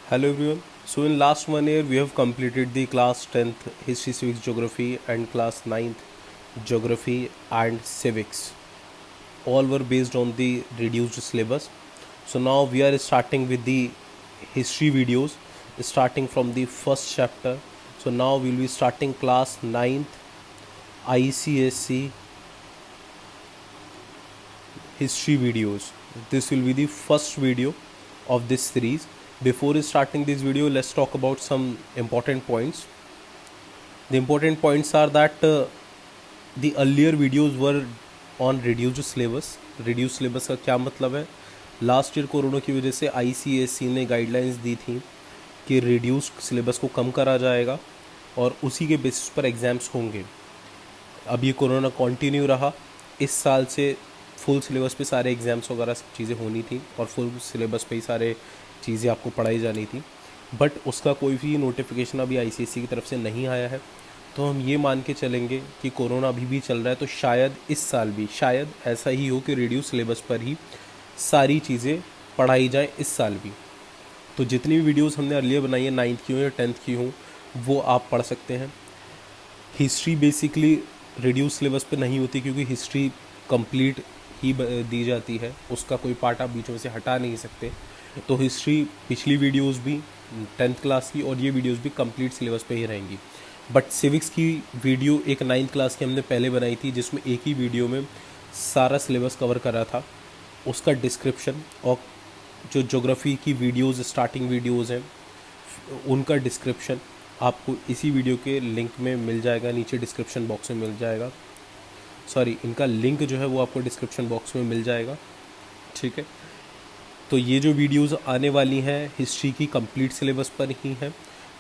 Hello everyone. So in last 1 year we have completed the class 10th history, civics, geography and class 9th geography and civics. All were based on the reduced syllabus. So now we are starting with the history videos starting from the first chapter. So now we will be starting class 9th ICSC history videos. This will be the first video of this series. Before starting this video, let's talk about some important points. The important points are that the earlier videos were on reduced syllabus. Reduced syllabus का क्या मतलब है? Last year corona की वजह से ICSC ने guidelines दी थी कि रिड्यूस्ड सिलेबस को कम करा जाएगा और उसी के बेसिस पर एग्ज़ाम्स होंगे. अब ये कोरोना कंटिन्यू रहा. इस साल से फुल सिलेबस पे सारे एग्ज़ाम्स वगैरह सब चीज़ें होनी थी और फुल सिलेबस पे ही सारे चीज़ें आपको पढ़ाई जानी थी. बट उसका कोई भी नोटिफिकेशन अभी ICSC की तरफ से नहीं आया है. तो हम ये मान के चलेंगे कि कोरोना अभी भी चल रहा है, तो शायद इस साल भी शायद ऐसा ही हो कि रिड्यूस सिलेबस पर ही सारी चीज़ें पढ़ाई जाएँ इस साल भी. तो जितनी भी वीडियोस हमने अर्लियर बनाई है, 9th की हो या 10th की हो, वो आप पढ़ सकते हैं. हिस्ट्री बेसिकली रिड्यूस सिलेबस पे नहीं होती क्योंकि हिस्ट्री कंप्लीट ही दी जाती है, उसका कोई पार्ट आप बीच में से हटा नहीं सकते. तो हिस्ट्री पिछली वीडियोस भी 10th क्लास की और ये वीडियोस भी कंप्लीट सिलेबस पे ही रहेंगी. बट सिविक्स की वीडियो एक 9th क्लास की हमने पहले बनाई थी जिसमें एक ही वीडियो में सारा सिलेबस कवर करा था. उसका डिस्क्रिप्शन और जो ज्योग्राफी की वीडियोस स्टार्टिंग वीडियोस हैं उनका डिस्क्रिप्शन आपको इसी वीडियो के लिंक में मिल जाएगा, नीचे डिस्क्रिप्शन बॉक्स में मिल जाएगा. सॉरी, इनका लिंक जो है वो आपको डिस्क्रिप्शन बॉक्स में मिल जाएगा. ठीक है, तो ये जो वीडियोस आने वाली हैं हिस्ट्री की कंप्लीट सिलेबस पर ही हैं,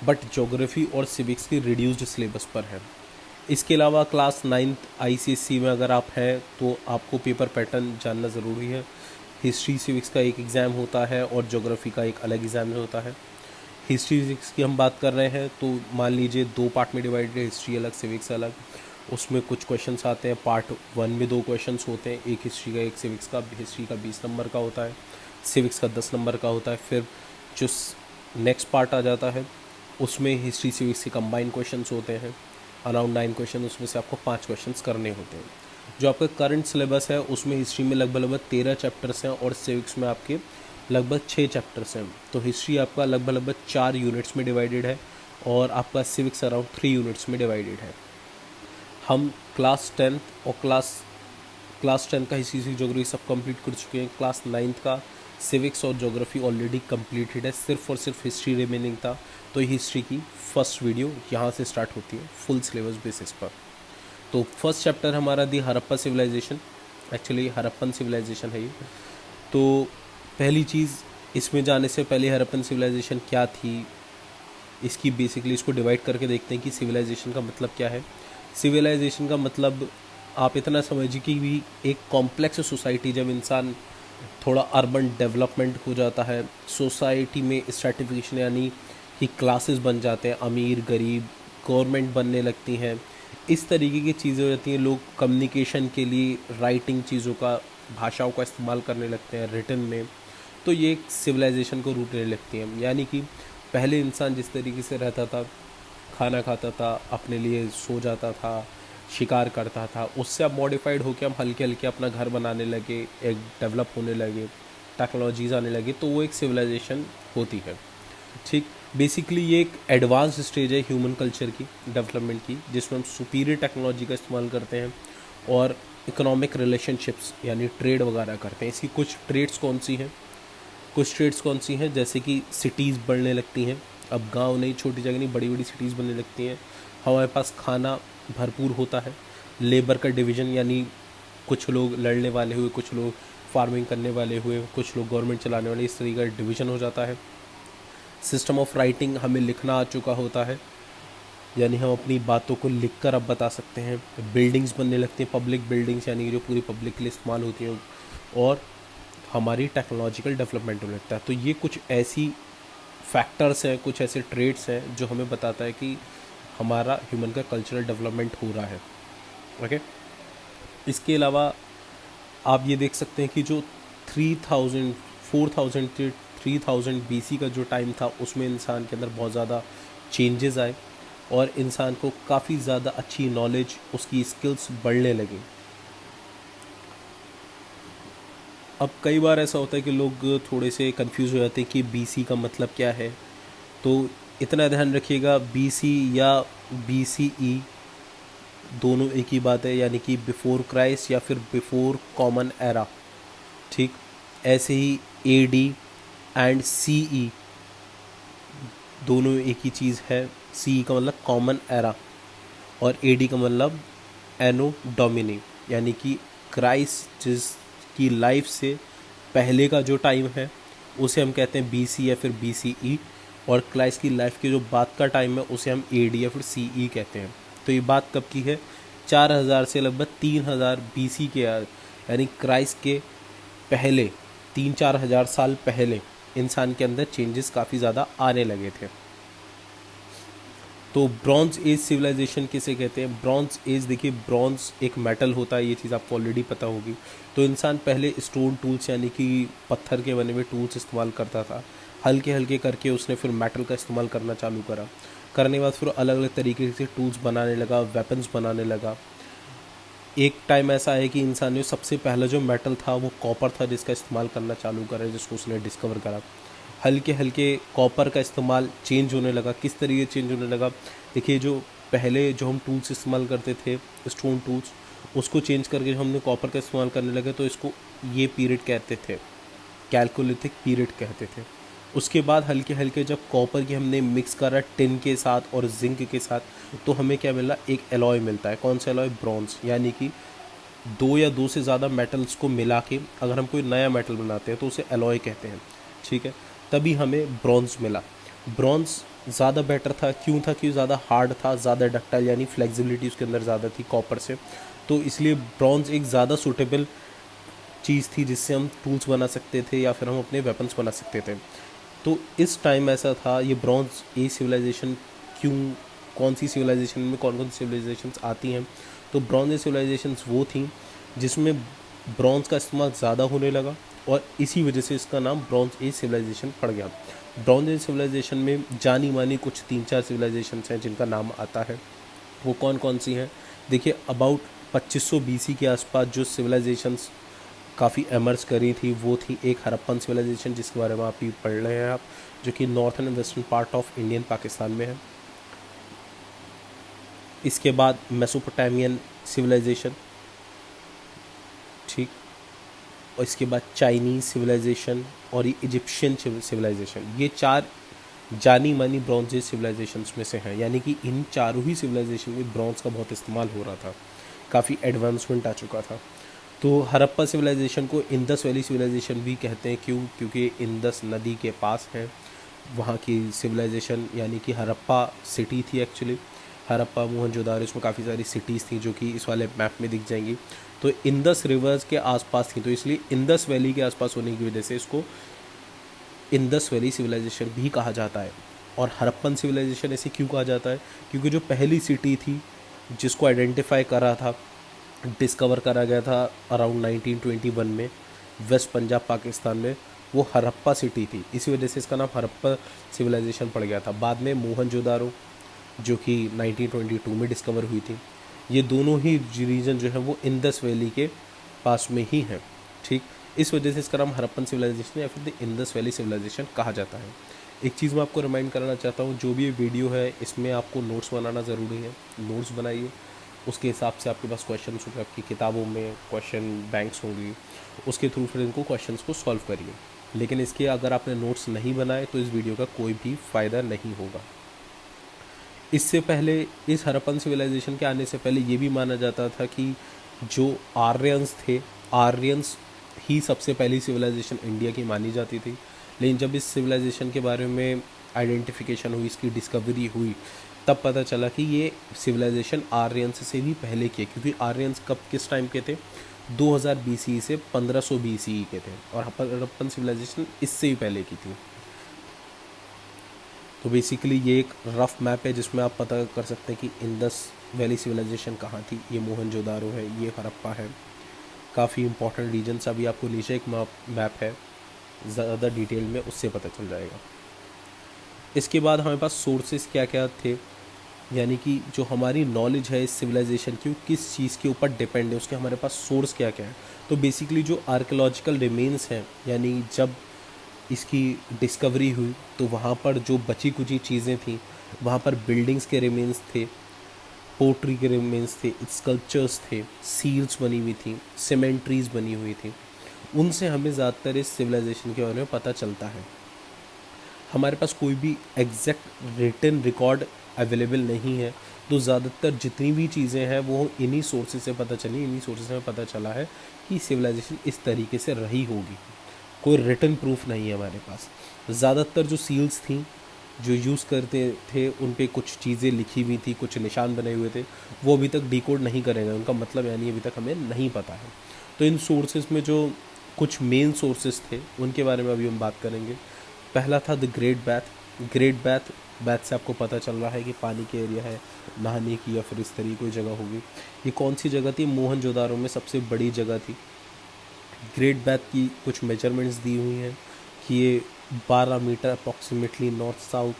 बट ज्योग्राफी और सिविक्स की रिड्यूस्ड सिलेबस पर है. इसके अलावा क्लास 9th ICSC में अगर आप हैं तो आपको पेपर पैटर्न जानना ज़रूरी है. हिस्ट्री सिविक्स का एक एग्ज़ाम होता है और ज्योग्राफी का एक अलग एग्ज़ाम होता है. हिस्ट्री सिविक्स की हम बात कर रहे हैं तो मान लीजिए 2 पार्ट में डिवाइडेड है, हिस्ट्री अलग सिविक्स अलग. उसमें कुछ क्वेश्चंस आते हैं. पार्ट 1 में 2 क्वेश्चंस होते हैं, एक हिस्ट्री का एक सिविक्स का. हिस्ट्री का 20 नंबर का होता है, सिविक्स का 10 नंबर का होता है. फिर जो नेक्स्ट पार्ट आ जाता है उसमें हिस्ट्री सिविक्स के कंबाइंड क्वेश्चंस होते हैं, अराउंड 9 क्वेश्चन. उसमें से आपको 5 क्वेश्चंस करने होते हैं. जो आपका करंट सिलेबस है उसमें हिस्ट्री में लगभग 13 चैप्टर्स हैं और सिविक्स में आपके लगभग 6 चैप्टर्स हैं. तो हिस्ट्री आपका लगभग 4 यूनिट्स में डिवाइडेड है और आपका सिविक्स अराउंड 3 यूनिट्स में डिवाइडेड है. हम क्लास 10 और क्लास 10 का हिस्ट्री ज्योग्राफी सब कंप्लीट कर चुके हैं. क्लास 9th का सिविक्स और ज्योग्राफी ऑलरेडी कंप्लीटेड है, सिर्फ और सिर्फ हिस्ट्री रिमेनिंग था. तो हिस्ट्री की फर्स्ट वीडियो यहाँ से स्टार्ट होती है फुल सिलेबस बेसिस पर. तो फर्स्ट चैप्टर हमारा the Harappa civilization. Actually Harappan civilization है ये. तो पहली चीज़, इसमें जाने से पहले हड़प्पन सिविलाइजेशन क्या थी, इसकी बेसिकली इसको डिवाइड करके देखते हैं कि सिविलाइजेशन का मतलब क्या है. सिविलाइजेशन का मतलब आप इतना समझिए कि भी एक कॉम्प्लेक्स सोसाइटी, जब इंसान थोड़ा अर्बन डेवलपमेंट हो जाता है, सोसाइटी में स्ट्रैटिफिकेशन यानी कि क्लासेस बन जाते हैं, अमीर गरीब, गवर्नमेंट बनने लगती हैं, इस तरीके की चीज़ें हो जाती हैं. लोग कम्युनिकेशन के लिए राइटिंग चीज़ों का, भाषाओं का इस्तेमाल करने लगते हैं रिटन में. तो ये एक सिविलाइजेशन को रूट लेने लगती हैं. यानी कि पहले इंसान जिस तरीके से रहता था, खाना खाता था, अपने लिए सो जाता था, शिकार करता था, उससे अब मॉडिफाइड होकर हम हल्के हल्के अपना घर बनाने लगे, एक डेवलप होने लगे, टेक्नोलॉजीज़ आने लगी, तो वो एक सिविलाइजेशन होती है. ठीक, बेसिकली ये एक एडवांस स्टेज है ह्यूमन कल्चर की डेवलपमेंट की, जिसमें हम सुपीरियर टेक्नोलॉजी का इस्तेमाल करते हैं और इकोनॉमिक रिलेशनशिप्स यानी ट्रेड वगैरह करते हैं. इसकी कुछ ट्रेड्स कौन सी हैं, जैसे कि सिटीज़ बढ़ने लगती हैं. अब गांव नहीं, छोटी जगह नहीं, बड़ी बड़ी सिटीज़ बनने लगती हैं. हमारे पास खाना भरपूर होता है. लेबर का डिवीज़न यानी कुछ लोग लड़ने वाले हुए, कुछ लोग फार्मिंग करने वाले हुए, कुछ लोग गवर्नमेंट चलाने वाले, इस तरीके का डिवीज़न हो जाता है. सिस्टम ऑफ राइटिंग, हमें लिखना आ चुका होता है, यानी हम अपनी बातों को लिखकर अब बता सकते हैं. बिल्डिंग्स बनने लगती हैं, पब्लिक बिल्डिंग्स यानी जो पूरी पब्लिक के लिए इस्तेमाल होती हैं, और हमारी टेक्नोलॉजिकल डेवलपमेंट होने लगता है. तो ये कुछ ऐसी फैक्टर्स हैं, कुछ ऐसे ट्रेड्स हैं जो हमें बताता है कि हमारा ह्यूमन का कल्चरल डेवलपमेंट हो रहा है. ओके, इसके अलावा आप ये देख सकते हैं कि जो 3000 4000 3000 BC का जो टाइम था उसमें इंसान के अंदर बहुत ज़्यादा चेंजेस आए और इंसान को काफ़ी ज़्यादा अच्छी नॉलेज, उसकी स्किल्स बढ़ने लगी। अब कई बार ऐसा होता है कि लोग थोड़े से कंफ्यूज हो जाते हैं कि BC का मतलब क्या है। तो इतना ध्यान रखिएगा, BC या BCE दोनों एक ही बात है, यानी कि बिफोर क्राइस्ट या फिर बिफोर कॉमन एरा। ठीक, ऐसे ही AD एंड CE दोनों एक ही चीज़ है। CE का मतलब कॉमन एरा और AD का मतलब एनो डोमिनी, यानी कि क्राइस्ट जिसकी लाइफ से पहले का जो टाइम है उसे हम कहते हैं BC या फिर BCE, और क्राइस्ट की लाइफ के जो बाद का टाइम है उसे हम AD या फिर CE कहते हैं। तो ये बात कब की है? 4000 से लगभग 3000 BC के, यानी क्राइस्ट के पहले 3-4 हज़ार साल पहले इंसान के अंदर चेंजेस काफ़ी ज़्यादा आने लगे थे। तो ब्रॉन्ज एज सिविलाइजेशन किसे कहते हैं? ब्रॉन्ज एज, देखिए ब्रॉन्ज एक मेटल होता है, ये चीज़ आपको ऑलरेडी पता होगी। तो इंसान पहले स्टोन टूल्स यानी कि पत्थर के बने हुए टूल्स इस्तेमाल करता था, हल्के हल्के करके उसने फिर मेटल का इस्तेमाल करना चालू करा। करने के बाद फिर अलग अलग तरीके से टूल्स बनाने लगा, वेपन्स बनाने लगा। एक टाइम ऐसा है कि इंसान ने सबसे पहला जो मेटल था वो कॉपर था, जिसका इस्तेमाल करना चालू करा, जिसको उसने डिस्कवर करा। हल्के हल्के कॉपर का इस्तेमाल चेंज होने लगा। किस तरीके चेंज होने लगा? देखिए, जो पहले जो हम टूल्स इस्तेमाल करते थे स्टोन टूल्स, उसको चेंज करके जो हमने कॉपर का इस्तेमाल करने लगे, तो इसको ये पीरियड कहते थे, कैलकोलिथिक पीरियड कहते थे। उसके बाद हल्के हल्के जब कॉपर की हमने मिक्स करा टिन के साथ और जिंक के साथ, तो हमें क्या मिला? एक एलॉय मिलता है। कौन सा एलॉय? ब्रॉन्ज। यानी कि दो या दो से ज़्यादा मेटल्स को मिला के अगर हम कोई नया मेटल बनाते हैं तो उसे एलॉय कहते हैं। ठीक है, तभी हमें ब्रॉन्ज मिला। ब्रॉन्ज ज़्यादा बेटर था। क्यों था? क्यों? ज़्यादा हार्ड था, ज़्यादा डक्टाइल, यानी फ्लेक्सिबिलिटी उसके अंदर ज़्यादा थी कॉपर से। तो इसलिए ब्रॉन्ज एक ज़्यादा सूटेबल चीज़ थी जिससे हम टूल्स बना सकते थे या फिर हम अपने वेपन्स बना सकते थे। तो इस टाइम ऐसा था। ये ब्रॉन्ज एज सिविलाइजेशन क्यों, कौन सी सिविलाइजेशन में कौन कौन सी सिविलाइजेशंस आती हैं? तो ब्रॉन्ज एज सिविलाइजेशंस वो थी जिसमें ब्रॉन्ज का इस्तेमाल ज़्यादा होने लगा और इसी वजह से इसका नाम ब्रॉन्ज एज सिविलाइजेशन पड़ गया। ब्रॉन्ज एज सिविलाइजेशन में जानी मानी कुछ 3-4 सिविलाइजेशंस हैं जिनका नाम आता है। वो कौन कौन सी हैं? देखिए, अबाउट 2500 BC के आसपास जो सिविलाइजेशंस काफ़ी एमर्ज करी थी वो थी एक हड़प्पन सिविलाइजेशन, जिसके बारे में आप भी पढ़ रहे हैं आप, जो कि northern and western part of Indian Pakistan में है। इसके बाद मेसोपोटामियन सिविलाइजेशन, ठीक, और इसके बाद चाइनीज़ सिविलाइजेशन और ये इजिप्शियन सिविलाइजेशन। ये 4 जानी मानी ब्रॉन्ज एज सिविलाइजेशंस में से हैं। यानी कि इन चारों ही सिविलाइजेशन में ब्रॉन्ज का बहुत इस्तेमाल हो रहा था, काफ़ी एडवांसमेंट आ चुका था। तो हड़प्पा सिविलाइजेशन को इंदस वैली सिविलाइजेशन भी कहते हैं। क्यों? क्योंकि इंदस नदी के पास है वहाँ की सिविलाइजेशन, यानी कि हड़प्पा सिटी थी एक्चुअली। हड़प्पा, मोहनजोदारो, इसमें काफ़ी सारी सिटीज़ थी जो कि इस वाले मैप में दिख जाएंगी। तो इंदस रिवर्स के आसपास थी, तो इसलिए इंदस वैली के आसपास होने की वजह से इसको इंदस वैली सिविलाइजेशन भी कहा जाता है। और हड़प्पन सिविलाइजेशन ऐसे क्यों कहा जाता है? क्योंकि जो पहली सिटी थी जिसको आइडेंटिफाई करा था, डिस्कवर करा गया था अराउंड 1921 में वेस्ट पंजाब पाकिस्तान में, वो हड़प्पा सिटी थी। इसी वजह से इसका नाम हड़प्पा सिविलाइजेशन पड़ गया था। बाद में मोहनजोदारो, जो कि 1922 में डिस्कवर हुई थी। ये दोनों ही रीजन जो है वो इंदस वैली के पास में ही हैं। ठीक, इस वजह से इसका नाम हड़प्पन सिविलाइजेशन या फिर द इंदस वैली सिविलाइजेशन कहा जाता है। एक चीज़ मैं आपको रिमाइंड कराना चाहता हूँ, जो भी ये वीडियो है इसमें आपको नोट्स बनाना ज़रूरी है। नोट्स बनाइए, उसके हिसाब से आपके पास क्वेश्चन होंगे, आपकी किताबों में क्वेश्चन बैंक्स होंगी, उसके थ्रू फिर इनको क्वेश्चंस को सॉल्व करिए। लेकिन इसके अगर आपने नोट्स नहीं बनाए तो इस वीडियो का कोई भी फ़ायदा नहीं होगा। इससे पहले, इस हड़प्पन सिविलाइजेशन के आने से पहले ये भी माना जाता था कि जो आर्यंस थे, आर्यंस ही सबसे पहली सिविलाइजेशन इंडिया की मानी जाती थी। लेकिन जब इस सिविलाइजेशन के बारे में आइडेंटिफिकेशन हुई, इसकी डिस्कवरी हुई, तब पता चला कि ये सिविलाइजेशन आर्यंस से भी पहले की है। क्योंकि आर्यंस कब, किस टाइम के थे? 2000 BC से 1500 BC के थे, और हड़प्पन सिविलाइजेशन इससे भी पहले की थी। तो बेसिकली ये एक रफ मैप है जिसमें आप पता कर सकते हैं कि इंदस वैली सिविलाइजेशन कहाँ थी। ये मोहनजोदारो है, ये हड़प्पा है। काफ़ी इंपॉर्टेंट रीजन्स, अभी आपको नीचे एक मैप है ज़्यादा डिटेल में उससे पता चल जाएगा। इसके बाद हमारे पास सोर्सेस क्या क्या थे, यानी कि जो हमारी नॉलेज है इस सिविलाइजेशन की, वो किस चीज़ के ऊपर डिपेंड है, उसके हमारे पास सोर्स क्या क्या है। तो बेसिकली जो आर्कियोलॉजिकल रिमेन्स हैं, यानी जब इसकी डिस्कवरी हुई तो वहाँ पर जो बची कुची चीज़ें थी, वहाँ पर बिल्डिंग्स के रिमेन्स थे, पोट्री के रिमेन्स थे, स्कल्पचर्स थे, सील्स बनी हुई थी, सीमेंट्रीज बनी हुई थी, उनसे हमें ज़्यादातर इस सिविलाइजेशन के बारे में पता चलता है। हमारे पास कोई भी एग्जैक्ट रिटन रिकॉर्ड अवेलेबल नहीं है, तो ज़्यादातर जितनी भी चीज़ें हैं वो इन्हीं सोर्सेज से पता चली, इन्हीं सोर्सेज में पता चला है कि सिविलाइजेशन इस तरीके से रही होगी। कोई रिटन प्रूफ नहीं है हमारे पास। ज़्यादातर जो सील्स थी जो यूज़ करते थे, उन पे कुछ चीज़ें लिखी हुई थी, कुछ निशान बने हुए थे, वो अभी तक डिकोड नहीं करेंगे, उनका मतलब यानी अभी तक हमें नहीं पता है। तो इन सोर्सेज में जो कुछ मेन सोर्सेज थे उनके बारे में अभी हम बात करेंगे। पहला था द ग्रेट बैथ। ग्रेट बैथ, बैथ से आपको पता चल रहा है कि पानी के एरिया है, नहाने की या फिर इस तरीके कोई जगह होगी। ये कौन सी जगह थी? मोहनजोदारो में सबसे बड़ी जगह थी। ग्रेट बैथ की कुछ मेजरमेंट्स दी हुई हैं कि ये 12 मीटर अप्रॉक्सीमेटली नॉर्थ साउथ,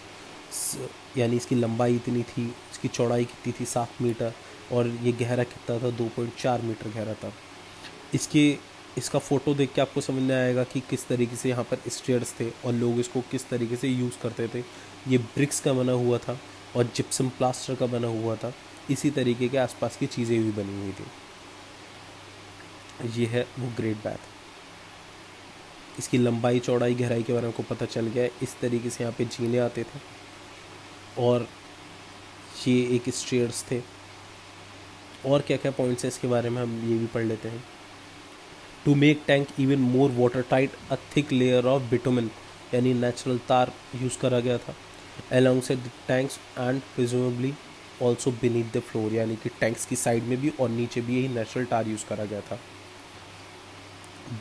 यानी इसकी लंबाई इतनी थी, इसकी चौड़ाई कितनी थी 7 मीटर, और ये गहरा कितना था 2.4 मीटर गहरा था। इसका फ़ोटो देख के आपको समझ में आएगा कि किस तरीके से यहाँ पर स्टेयर्स थे और लोग इसको किस तरीके से यूज़ करते थे। ये ब्रिक्स का बना हुआ था और जिप्सम प्लास्टर का बना हुआ था। इसी तरीके के आसपास की चीज़ें भी बनी हुई थी। ये है वो ग्रेट बैथ। इसकी लंबाई चौड़ाई गहराई के बारे में आपको पता चल गया है। इस तरीके से यहाँ पे झीलें आते थे और ये एक स्टेयर्स थे। और क्या क्या पॉइंट्स हैं इसके बारे में हम ये भी पढ़ लेते हैं। To make tank even more watertight, a thick layer of bitumen, यानी नेचुरल तार यूज़ करा गया था, alongside the tanks and presumably also beneath the floor, यानी कि टैंक्स की साइड में भी और नीचे भी यही नेचुरल टार यूज़ करा गया था।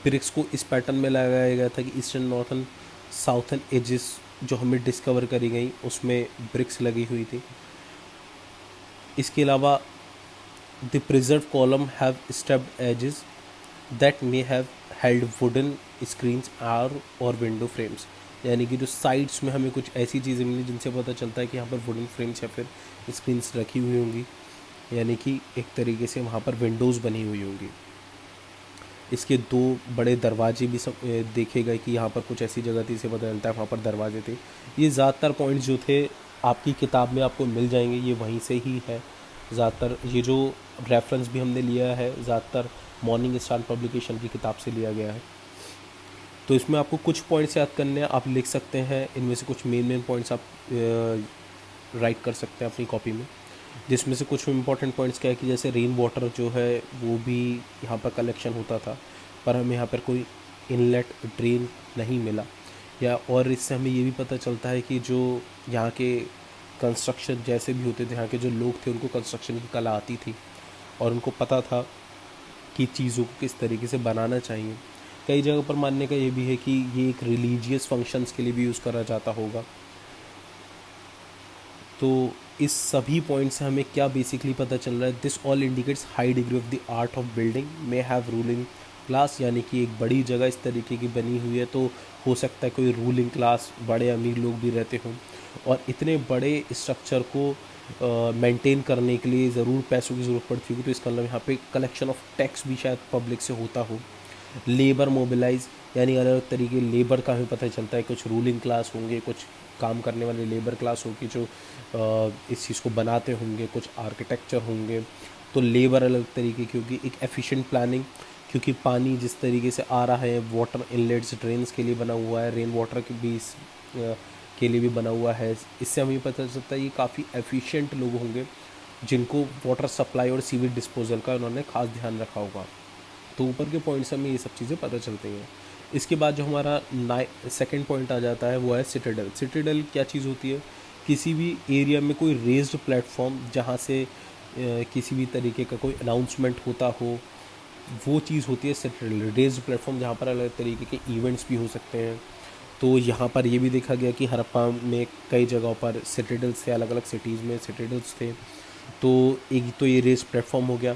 ब्रिक्स को इस पैटर्न में लगाया गया था कि ईस्टर्न, नॉर्थन, साउथर्न एजेस जो हमें डिस्कवर करी गई उसमें ब्रिक्स लगी हुई थी। इसके अलावा the preserve column have stepped edges that may have held wooden screens और विंडो फ्रेम्स, यानी कि जो साइड्स में हमें कुछ ऐसी चीज़ें मिली जिनसे पता चलता है कि यहाँ पर वुडन फ्रेम्स या फिर स्क्रीन्स रखी हुई होंगी, यानी कि एक तरीके से वहाँ पर विंडोज़ बनी हुई होंगी। इसके 2 बड़े दरवाजे भी सब देखे गए कि यहाँ पर कुछ ऐसी जगह थी, इसे पता चलता है वहाँ पर दरवाजे थे। ये ज़्यादातर पॉइंट्स जो थे आपकी किताब में आपको मिल जाएंगे, ये वहीं से ही है ज़्यादातर। ये जो रेफरेंस भी हमने लिया है ज़्यादातर मॉर्निंग स्टार पब्लिकेशन की किताब से लिया गया है। तो इसमें आपको कुछ पॉइंट्स याद करने हैं, आप लिख सकते हैं। इनमें से कुछ मेन पॉइंट्स आप राइट कर सकते हैं अपनी कॉपी में, जिसमें से कुछ इंपॉर्टेंट पॉइंट्स क्या है कि जैसे रेन वाटर जो है वो भी यहाँ पर कलेक्शन होता था, पर हमें यहाँ पर कोई इनलेट ड्रेन नहीं मिला। या और इससे हमें ये भी पता चलता है कि जो यहाँ के कंस्ट्रक्शन जैसे भी होते थे, यहाँ के जो लोग थे उनको कंस्ट्रक्शन की कला आती थी और उनको पता था कि चीज़ों को किस तरीके से बनाना चाहिए। कई जगह पर मानने का ये भी है कि ये एक रिलीजियस फंक्शंस के लिए भी यूज़ करा जाता होगा। तो इस सभी पॉइंट से हमें क्या बेसिकली पता चल रहा है? This all indicates high degree of the art of building may have ruling class, यानी कि एक बड़ी जगह इस तरीके की बनी हुई है तो हो सकता है कोई रूलिंग क्लास, बड़े अमीर लोग भी रहते हों, और इतने बड़े स्ट्रक्चर को मेंटेन करने के लिए ज़रूर पैसों की ज़रूरत पड़ती होगी। तो इसका मतलब यहाँ पे कलेक्शन ऑफ टैक्स भी शायद पब्लिक से होता हो। लेबर मोबिलाइज, यानी अलग अलग तरीके लेबर का हमें पता चलता है। कुछ रूलिंग क्लास होंगे, कुछ काम करने वाले लेबर क्लास होगी जो इस चीज़ को बनाते होंगे, कुछ आर्किटेक्चर होंगे। तो लेबर अलग तरीके की होगी। एक एफिशिएंट प्लानिंग, क्योंकि पानी जिस तरीके से आ रहा है, वाटर इनलेट्स ड्रेन्स के लिए बना हुआ है, रेन वाटर के भी के लिए भी बना हुआ है। इससे हमें पता चलता है ये काफ़ी एफिशिएंट लोग होंगे जिनको वाटर सप्लाई और सीवेज डिस्पोजल का उन्होंने खास ध्यान रखा होगा। तो ऊपर के पॉइंट से हमें ये सब चीज़ें पता चलती हैं। इसके बाद जो हमारा सेकंड पॉइंट आ जाता है वो है सिटाडेल। सिटाडेल क्या चीज़ होती है? किसी भी एरिया में कोई रेज्ड प्लेटफॉर्म जहाँ से किसी भी तरीके का कोई अनाउंसमेंट होता हो, वो चीज़ होती है सिटाडेल। रेज्ड प्लेटफॉर्म जहाँ पर अलग तरीके के इवेंट्स भी हो सकते हैं। तो यहाँ पर ये भी देखा गया कि हड़प्पा में कई जगहों पर सिटाडेल्स थे, अलग अलग सिटीज़ में सिटाडेल्स थे। तो एक तो ये रेज प्लेटफॉर्म हो गया।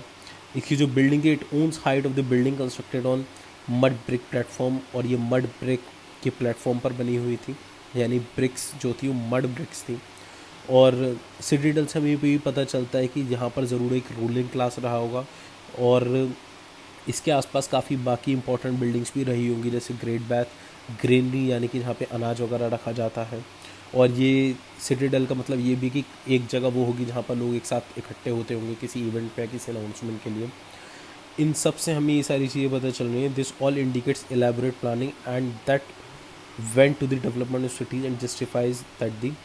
इसकी जो बिल्डिंग है, it owns height of the building constructed on mud brick platform, और ये मड ब्रिक के प्लेटफॉर्म पर बनी हुई थी, यानी ब्रिक्स जो थी वो मड ब्रिक्स थी। और सिटीडल से हमें भी पता चलता है कि यहाँ पर ज़रूर एक रूलिंग क्लास रहा होगा, और इसके आसपास काफ़ी बाकी इंपॉर्टेंट बिल्डिंग्स भी रही होंगी, जैसे ग्रेट बैथ ग्रेनरी, यानी कि जहाँ पे अनाज वगैरह रखा जाता है। और ये सिटीडल का मतलब ये भी कि एक जगह वो होगी जहाँ पर लोग एक साथ इकट्ठे होते होंगे किसी इवेंट पे, किसी अनाउंसमेंट के लिए। इन सब से हमें ये सारी चीज़ें पता चल रही हैं। This all indicates elaborate planning and that went to the development of cities and justifies that the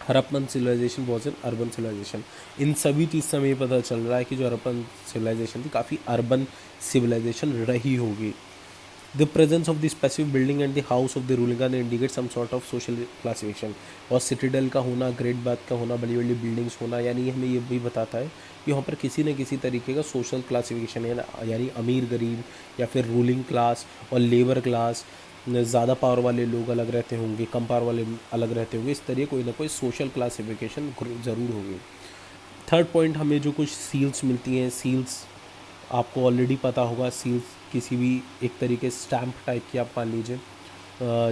Harappan civilization was an urban civilization. इन सभी चीज़ से हमें पता चल रहा है कि जो हरप्पन सिविलाइजेशन थी काफ़ी अर्बन सिविलाइजेशन रही होगी। The presence of the specific building and the house of the ruling can indicate some sort of social classification. और सिटीडल का होना, ग्रेट बाथ का होना, बड़ी बड़ी बिल्डिंग्स होना, यानी हमें ये भी बताता है कि वहाँ पर किसी न किसी तरीके का सोशल क्लासिफिकेशन है, यानी अमीर गरीब या फिर रूलिंग क्लास और लेबर क्लास, ज़्यादा पावर वाले लोग अलग रहते होंगे, कम पावर वाले अलग रहते होंगे। इस तरह कोई ना कोई सोशल क्लासिफिकेशन ज़रूर होगी। थर्ड पॉइंट, हमें जो कुछ सील्स मिलती हैं, सील्स आपको ऑलरेडी पता होगा, सील्स किसी भी एक तरीके स्टैम्प टाइप की आप मान लीजिए,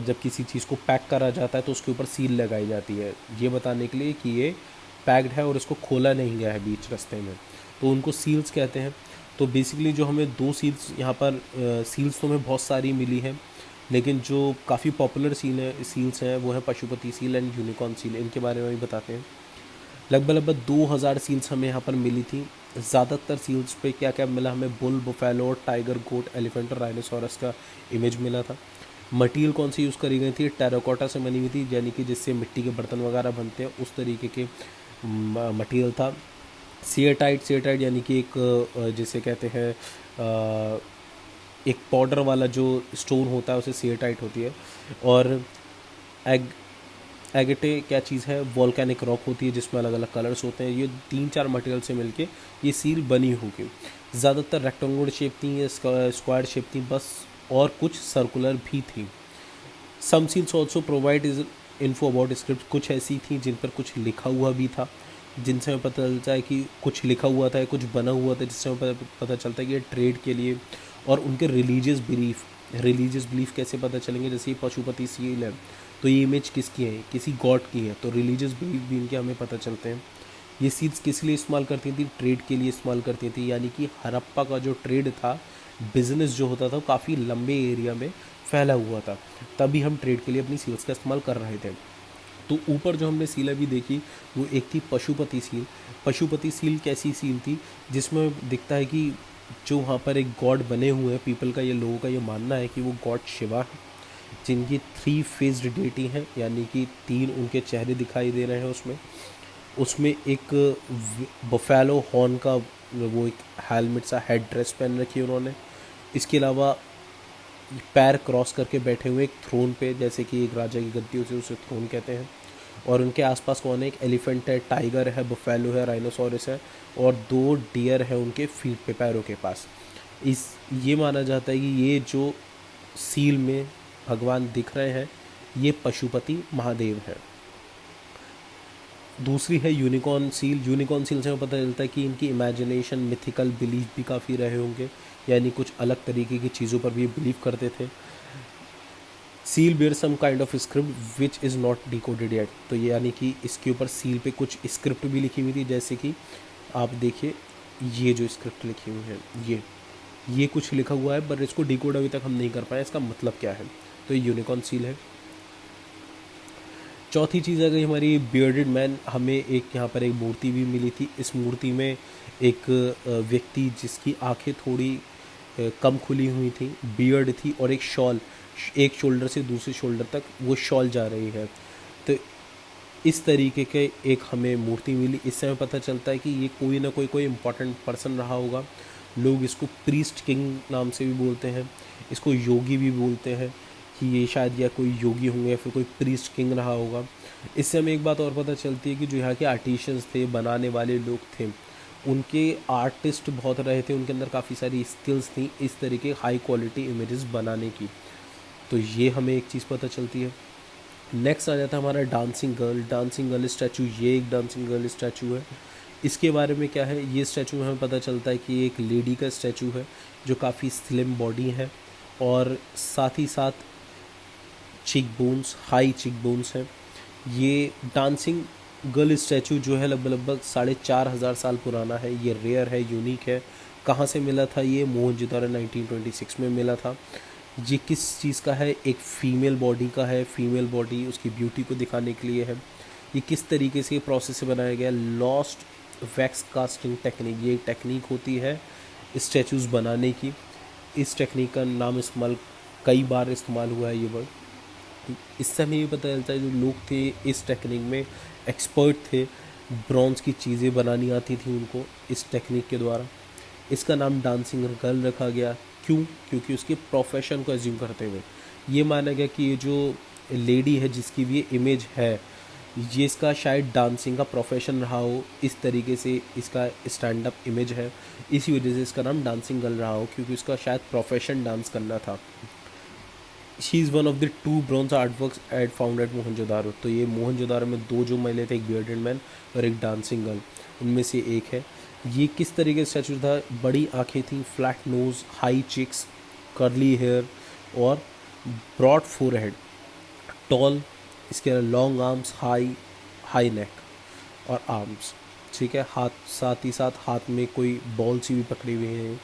जब किसी चीज़ को पैक करा जाता है तो उसके ऊपर सील लगाई जाती है, ये बताने के लिए कि ये पैक्ड है और इसको खोला नहीं गया है बीच रास्ते में, तो उनको सील्स कहते हैं। तो बेसिकली जो हमें दो सील्स यहाँ पर, सील्स तो हमें बहुत सारी मिली है, लेकिन जो काफ़ी पॉपुलर सील्स हैं वो है Pashupati seal and unicorn seal. इनके बारे में भी बताते हैं। लगभग 2000 सील्स हमें यहाँ पर मिली थी। ज़्यादातर सील्स पे क्या क्या मिला हमें, बुल, बुफेलो, टाइगर, गोट, एलिफेंट और राइनोसोरस का इमेज मिला था। मटीरियल कौन सी यूज़ करी गई थी, टेराकोटा से बनी हुई थी, यानी कि जिससे मिट्टी के बर्तन वगैरह बनते हैं उस तरीके के मटीरियल था। सिएटाइट यानी कि एक जिसे कहते हैं एक पाउडर वाला जो स्टोन होता है उसे सिएटाइट होती है। और एगेटे क्या चीज़ है, वॉल्केनिक रॉक होती है जिसमें अलग अलग कलर्स होते हैं। ये 3-4 मटेरियल से मिलके ये सील बनी होगी। ज़्यादातर रेक्टेंगुलर शेप थी या स्क्वायर शेप थी बस, और कुछ सर्कुलर भी थी। Some seals also provide is info about script. कुछ ऐसी थी जिन पर कुछ लिखा हुआ भी था, जिनसे हमें पता चलता है कि कुछ लिखा हुआ था, कुछ बना हुआ था, जिससे हमें पता चलता है कि ये ट्रेड के लिए। और उनके रिलीजियस बिलीफ कैसे पता चलेंगे, जैसे ये पशुपति सील है तो ये इमेज किसकी है, किसी गॉड की है, तो रिलीजियस बिलीफ भी इनके हमें पता चलते हैं। ये सील्स किस लिए इस्तेमाल करती थी, ट्रेड के लिए इस्तेमाल करती थी, यानी कि हड़प्पा का जो ट्रेड था, बिजनेस जो होता था वो काफ़ी लंबे एरिया में फैला हुआ था, तभी हम ट्रेड के लिए अपनी सील्स का इस्तेमाल कर रहे थे। तो ऊपर जो हमने सील अभी देखी वो एक थी पशुपति सील। पशुपति सील कैसी सील थी, जिसमें दिखता है कि जो वहाँ पर एक गॉड बने हुए हैं, पीपल का, ये लोगों का ये मानना है कि वो गॉड शिवा है, जिनकी 3 फेस्ड डेटी हैं, यानी कि 3 उनके चेहरे दिखाई दे रहे हैं। उसमें एक बफेलो हॉर्न का वो एक हेलमेट सा हेड ड्रेस पहन रखी है उन्होंने। इसके अलावा पैर क्रॉस करके बैठे हुए एक थ्रोन पे, जैसे कि एक राजा की गद्दी उसे थ्रोन कहते हैं। और उनके आसपास कौन है, एक एलिफेंट है, टाइगर है, बफेलो है, राइनोसोरस है, और 2 डियर है उनके फीट पे, पैरों के पास। ये माना जाता है कि ये जो सील में भगवान दिख रहे हैं ये पशुपति महादेव है। दूसरी है यूनिकॉर्न सील। यूनिकॉर्न सील से हमें पता चलता है कि इनकी इमेजिनेशन, मिथिकल बिलीफ भी काफ़ी रहे होंगे, यानी कुछ अलग तरीके की चीज़ों पर भी बिलीव करते थे। Seal bear some kind of script which is not decoded yet. तो ये यानी कि इसके ऊपर सील पे कुछ स्क्रिप्ट भी लिखी हुई थी, जैसे कि आप देखिए ये जो स्क्रिप्ट लिखी हुई है, ये कुछ लिखा हुआ है, पर इसको डिकोड अभी तक हम नहीं कर पाए, इसका मतलब क्या है। तो ये यूनिकॉर्न सील है। चौथी चीज़ आ गई हमारी बियर्डेड मैन। हमें एक यहाँ पर एक मूर्ति भी मिली थी। इस मूर्ति में एक व्यक्ति जिसकी आंखें थोड़ी कम खुली हुई थी, बियर्ड थी, और एक शॉल, एक शोल्डर से दूसरे शोल्डर तक वो शॉल जा रही है। तो इस तरीके के एक हमें मूर्ति मिली। इससे हमें पता चलता है कि ये कोई ना कोई इम्पॉर्टेंट पर्सन रहा होगा। लोग इसको प्रीस्ट किंग नाम से भी बोलते हैं, इसको योगी भी बोलते हैं, कि ये शायद या कोई योगी होंगे या फिर कोई प्रीस्ट किंग रहा होगा। इससे हमें एक बात और पता चलती है कि जो यहाँ के आर्टिशंस थे, बनाने वाले लोग थे, उनके आर्टिस्ट बहुत रहे थे, उनके अंदर काफ़ी सारी स्किल्स थी इस तरीके हाई क्वालिटी इमेजेस बनाने की। तो ये हमें एक चीज़ पता चलती है। नेक्स्ट आ जाता है हमारा डांसिंग गर्ल स्टैचू। ये एक डांसिंग गर्ल स्टैचू है। इसके बारे में क्या है, ये स्टैचू में हमें पता चलता है कि एक लेडी का स्टैचू है जो काफ़ी स्लिम बॉडी है, और साथ ही साथ चिक बोन्स, हाई चिक बोन्स हैं। ये डांसिंग गर्ल स्टैचू जो है लगभग 4,500 साल पुराना है। ये रेयर है, यूनिक है। कहाँ से मिला था ये? मोहनजोदारो 1926 में मिला था। ये किस चीज़ का है? एक फ़ीमेल बॉडी का है। फीमेल बॉडी उसकी ब्यूटी को दिखाने के लिए है। ये किस तरीके से प्रोसेस से बनाया गया? लॉस्ट वैक्स कास्टिंग टेक्निक, ये टेक्निक होती है स्टैचूज़ बनाने की। इस टेक्निक का नाम इस्तेमाल कई बार इस्तेमाल हुआ है ये वर्ड। इससे हमें ये पता चलता है जो लोग थे इस टेक्निक में एक्सपर्ट थे, ब्रॉन्ज की चीज़ें बनानी आती थी उनको इस टेक्निक के द्वारा। इसका नाम डांसिंग गर्ल रखा गया। क्यों? क्योंकि उसके प्रोफेशन को एज्यूम करते हुए ये माना गया कि ये जो लेडी है जिसकी भी ये इमेज है, ये इसका शायद डांसिंग का प्रोफेशन रहा हो, इस तरीके से इसका स्टैंड अप इमेज है। इसी वजह से इसका नाम डांसिंग गर्ल रहा हो, क्योंकि उसका शायद प्रोफेशन डांस करना था। She is one of the 2 bronze artworks at found at Mohenjodaro. तो ये मोहनजोदारो में 2 जो महिला थे, एक बियर्डेड मैन और एक डांसिंग गर्ल, उनमें से एक है। ये किस तरीके से स्टैचू था? बड़ी आंखें थी, flat nose, high cheeks, curly hair और ब्रॉड फोरहेड, टॉल, इसके अलावा लॉन्ग आर्म्स, हाई नेक और आर्म्स। ठीक है, हाथ, साथ ही साथ हाथ में कोई बॉल सी भी पकड़ी हुई है।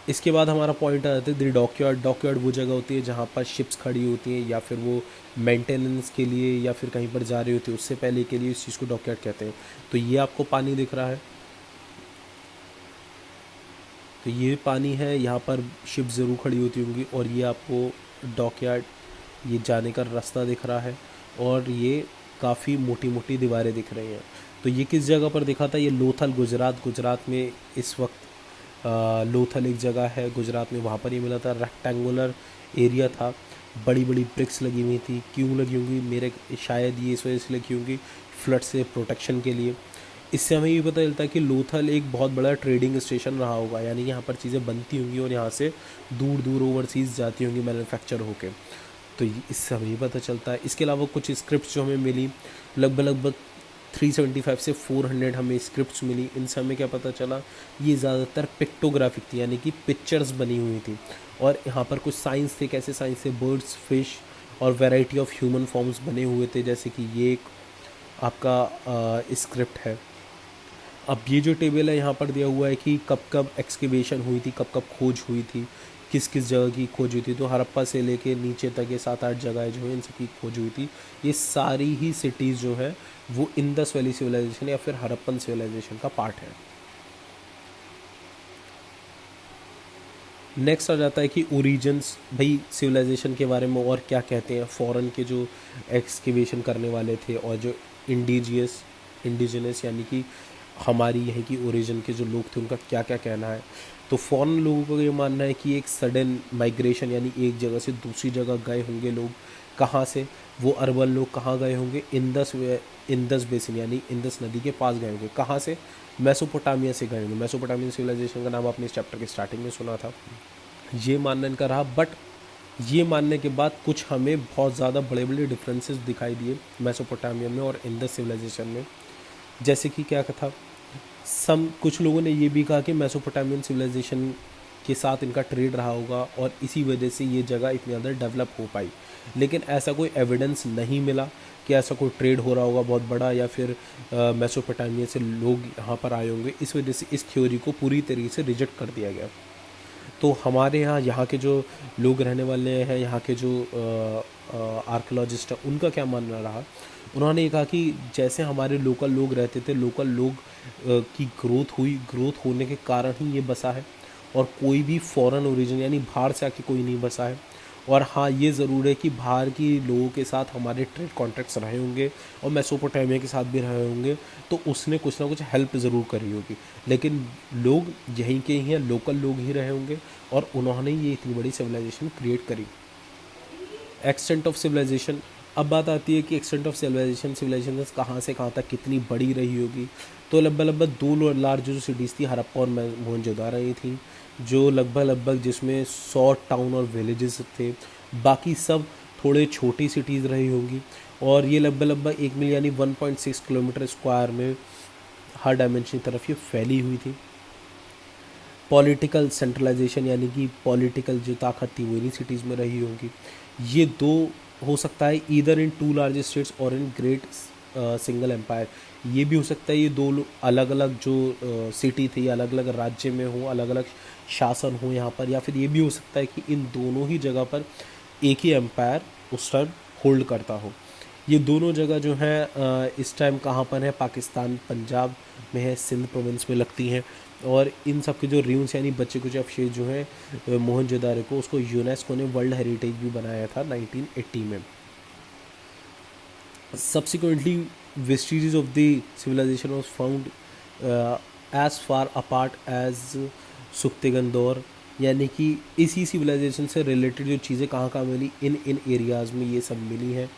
इसके बाद हमारा पॉइंट आ जाता है द डॉकयार्ड। डॉकयार्ड वो जगह होती है जहाँ पर शिप्स खड़ी होती हैं, या फिर वो मेंटेनेंस के लिए या फिर कहीं पर जा रही होती है, उससे पहले के लिए इस चीज़ को डॉकयार्ड कहते हैं। तो ये आपको पानी दिख रहा है, तो ये पानी है, यहाँ पर शिप ज़रूर खड़ी होती होंगी। और ये आपको डॉकयार्ड, ये जाने का रास्ता दिख रहा है और ये काफ़ी मोटी मोटी दीवारें दिख रही हैं। तो ये किस जगह पर दिखा था? ये लोथल, गुजरात में इस वक्त लोथल एक जगह है गुजरात में, वहाँ पर ये मिला था। रेक्टेंगुलर एरिया था, बड़ी बड़ी ब्रिक्स लगी हुई थी। क्यों लगी होंगी? मेरे शायद ये इस वजह से लगी होंगी फ्लड से प्रोटेक्शन के लिए। इससे हमें ये पता चलता है कि लोथल एक बहुत बड़ा ट्रेडिंग स्टेशन रहा होगा, यानी यहाँ पर चीज़ें बनती होंगी और यहाँ से दूर दूर ओवरसीज़ जाती होंगी मैन्युफैक्चर होके। तो इससे हमें ये पता चलता है। इसके अलावा कुछ स्क्रिप्ट जो हमें मिली, लगभग 375 से 400 हमें स्क्रिप्ट्स मिली। इनसे हमें क्या पता चला? ये ज़्यादातर पिक्टोग्राफिक थी, यानी कि पिक्चर्स बनी हुई थी। और यहाँ पर कुछ साइंस थे। कैसे साइंस थे? बर्ड्स, फिश और वैरायटी ऑफ ह्यूमन फॉर्म्स बने हुए थे। जैसे कि ये एक आपका स्क्रिप्ट है। अब ये जो टेबल है यहाँ पर दिया हुआ है कि कब कब एक्सकेवेशन हुई थी, कब कब खोज हुई थी, किस किस जगह की खोज हुई थी। तो हड़प्पा से लेके नीचे तक ये 7-8 जगह जो है इन सबकी खोज हुई थी। ये सारी ही सिटीज़ जो है वो इंडस वैली सिविलाइजेशन या फिर हड़प्पन सिविलाइजेशन का पार्ट है। नेक्स्ट आ जाता है कि ओरिजिन्स। भाई सिविलाइजेशन के बारे में और क्या कहते हैं फॉरेन के जो एक्सकेवेशन करने वाले थे, और जो इंडिजिनस यानी कि हमारी यहीं की ओरिजिन के जो लोग थे उनका क्या क्या कहना है। तो फॉरेन लोगों का ये मानना है कि एक सडन माइग्रेशन, यानी एक जगह से दूसरी जगह गए होंगे लोग। कहाँ से? वो अर्बन लोग कहाँ गए होंगे? इंदस बेसिन यानी इंदस नदी के पास गए होंगे। कहाँ से? मेसोपोटामिया से गए होंगे। मेसोपोटामियन सिविलाइजेशन का नाम आपने इस चैप्टर के स्टार्टिंग में सुना था। ये मानना इनका रहा, बट ये मानने के बाद कुछ हमें बहुत ज़्यादा बड़े बड़े डिफरेंसेस दिखाई दिए मेसोपोटामिया में और इंदस सिविलाइजेशन में। जैसे कि क्या था, कुछ लोगों ने ये भी कहा कि मेसोपोटामियन सिविलाइजेशन के साथ इनका ट्रेड रहा होगा और इसी वजह से ये जगह इतनी ज़्यादा डेवलप हो पाई। लेकिन ऐसा कोई एविडेंस नहीं मिला कि ऐसा कोई ट्रेड हो रहा होगा बहुत बड़ा, या फिर मेसोपोटामिया से लोग यहाँ पर आए होंगे। इस वजह से इस थ्योरी को पूरी तरीके से रिजेक्ट कर दिया गया। तो हमारे यहाँ के जो लोग रहने वाले हैं, यहाँ के जो आर्कियोलॉजिस्ट हैं, उनका क्या मानना रहा? उन्होंने ये कहा कि जैसे हमारे लोकल लोग रहते थे, लोकल लोग की ग्रोथ होने के कारण ही ये बसा है, और कोई भी फॉरेन ओरिजिन यानी बाहर से आके कोई नहीं बसा है। और हाँ, ये ज़रूर है कि बाहर के लोगों के साथ हमारे ट्रेड कॉन्ट्रैक्ट्स रहे होंगे और मेसोपोटामिया के साथ भी रहे होंगे, तो उसने कुछ ना कुछ हेल्प ज़रूर करी होगी। लेकिन लोग यहीं के ही हैं, लोकल लोग ही रहे होंगे और उन्होंने ये इतनी बड़ी सिविलाइजेशन क्रिएट करी। Extent of civilization. अब बात आती है कि एक्सटेंट ऑफ सिविलाइजेशन कहाँ से कहाँ तक कितनी बड़ी रही होगी। तो लगभग 2 लार्ज जो सिटीज़ थी, हड़प्पा और मोहनजोदारो ही थी, जो लगभग जिसमें 100 टाउन और विलेजेस थे। बाकी सब थोड़े छोटी सिटीज़ रही होंगी, और ये लगभग 1 मील यानी 1.6 किलोमीटर स्क्वायर में हर डायमेंशन की तरफ ये फैली हुई थी। पॉलिटिकल सेंट्रलाइजेशन यानी कि पॉलिटिकल जो ताकत थी वो इन्हीं सिटीज़ में रही होंगी। ये दो हो सकता है either in two large states और इन ग्रेट सिंगल एम्पायर। ये भी हो सकता है ये दो अलग अलग जो सिटी थी अलग अलग राज्य में हो, अलग अलग शासन हो यहाँ पर, या फिर ये भी हो सकता है कि इन दोनों ही जगह पर एक ही एम्पायर उस टाइम होल्ड करता हो। ये दोनों जगह जो है इस टाइम कहाँ पर है, पाकिस्तान पंजाब में है, सिंध प्रोविंस में लगती हैं। और इन सब के जो र्यून्स यानी बच्चे कुछ अवशेष जो हैं मोहनजोदारो को, उसको यूनेस्को ने वर्ल्ड हेरिटेज भी बनाया था 1980 में। Subsequently, vestiges of the civilization was found as far apart as सुख्तेगंदौर, यानी कि इसी सिविलाइजेशन से रिलेटेड जो चीज़ें कहाँ कहाँ मिली, इन एरियाज़ में ये सब मिली हैं।